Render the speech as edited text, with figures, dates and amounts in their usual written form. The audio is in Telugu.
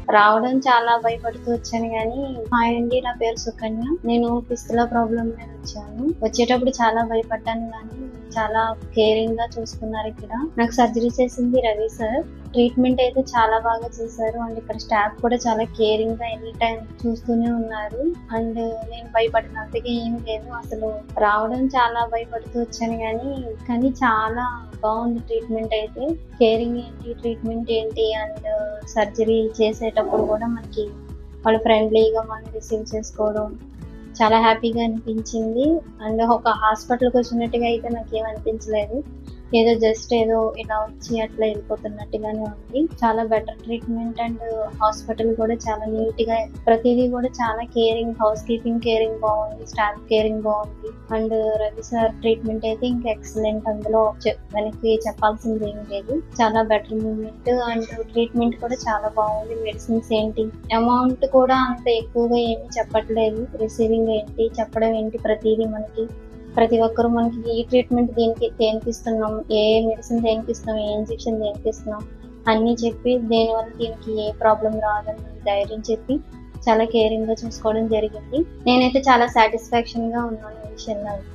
రావడం చాలా భయపడుతూ వచ్చాను గానీ, హాయ్ అండి. నా పేరు సుకన్య. నేను ఫిస్టులా ప్రాబ్లమ్ మీద వచ్చాను. వచ్చేటప్పుడు చాలా భయపడ్డాను గానీ, చాలా కేరింగ్‌గా చూసుకున్నారిక్కడ. నాకు సర్జరీ చేసింది రవి సార్. ట్రీట్మెంట్ అయితే చాలా బాగా చేశారు. అండ్ ఇక్కడ స్టాఫ్ కూడా చాలా కేరింగ్‌గా ఎనీ టైమ్ చూస్తూనే ఉన్నారు. అండ్ నేను భయపడినంతగా ఏమీ లేదు. అసలు రావడం చాలా భయపడుతూ వచ్చాను కానీ చాలా బాగుంది ట్రీట్మెంట్ అయితే. కేరింగ్ ఏంటి, ట్రీట్మెంట్ ఏంటి అండ్ సర్జరీ చేసేటప్పుడు కూడా మనకి వాళ్ళు ఫ్రెండ్లీగా మనం రిసీవ్ చేసుకోవడం చాలా హ్యాపీగా అనిపించింది. అండ్ ఒక హాస్పిటల్‌కి వచ్చినట్టుగా అయితే నాకేం అనిపించలేదు. ఏదో ఇలా వచ్చి అట్లా వెళ్ళిపోతున్నట్టుగానే ఉంది. చాలా బెటర్ ట్రీట్మెంట్ అండ్ హాస్పిటల్ కూడా చాలా నీట్‌గా ప్రతీదీ కూడా చాలా కేరింగ్, హౌస్ కీపింగ్ కేరింగ్ బాగుంది. స్టాఫ్ కేరింగ్ బాగుంది. అండ్ రవి సార్ ట్రీట్మెంట్ అయితే ఇంకా ఎక్సలెంట్. అందులో వెనక్కి చెప్పాల్సింది ఏమీ లేదు. చాలా బెటర్ మూవ్‌మెంట్ అండ్ ట్రీట్మెంట్ కూడా చాలా బాగుంది. మెడిసిన్స్ ఏంటి, అమౌంట్ కూడా అంత ఎక్కువగా ఏమీ చెప్పట్లేదు. రిసీవింగ్ ఏంటి, చెప్పడం ఏంటి, ప్రతీదీ మనకి ప్రతి ఒక్కరు మనకి ఈ ట్రీట్మెంట్ దేనికిస్తున్నాం, ఏ మెడిసిన్ దేనికిస్తున్నాం, ఏ ఇంజెక్షన్ దేనికిస్తున్నాం అన్నీ చెప్పి దీనివల్ల దీనికి ఏ ప్రాబ్లం రాదని ధైర్యం చెప్పి చాలా కేరింగ్‌గా చూసుకోవడం జరిగింది. నేనైతే చాలా సాటిస్ఫాక్షన్‌గా ఉన్నాను ఈ విషయంలో.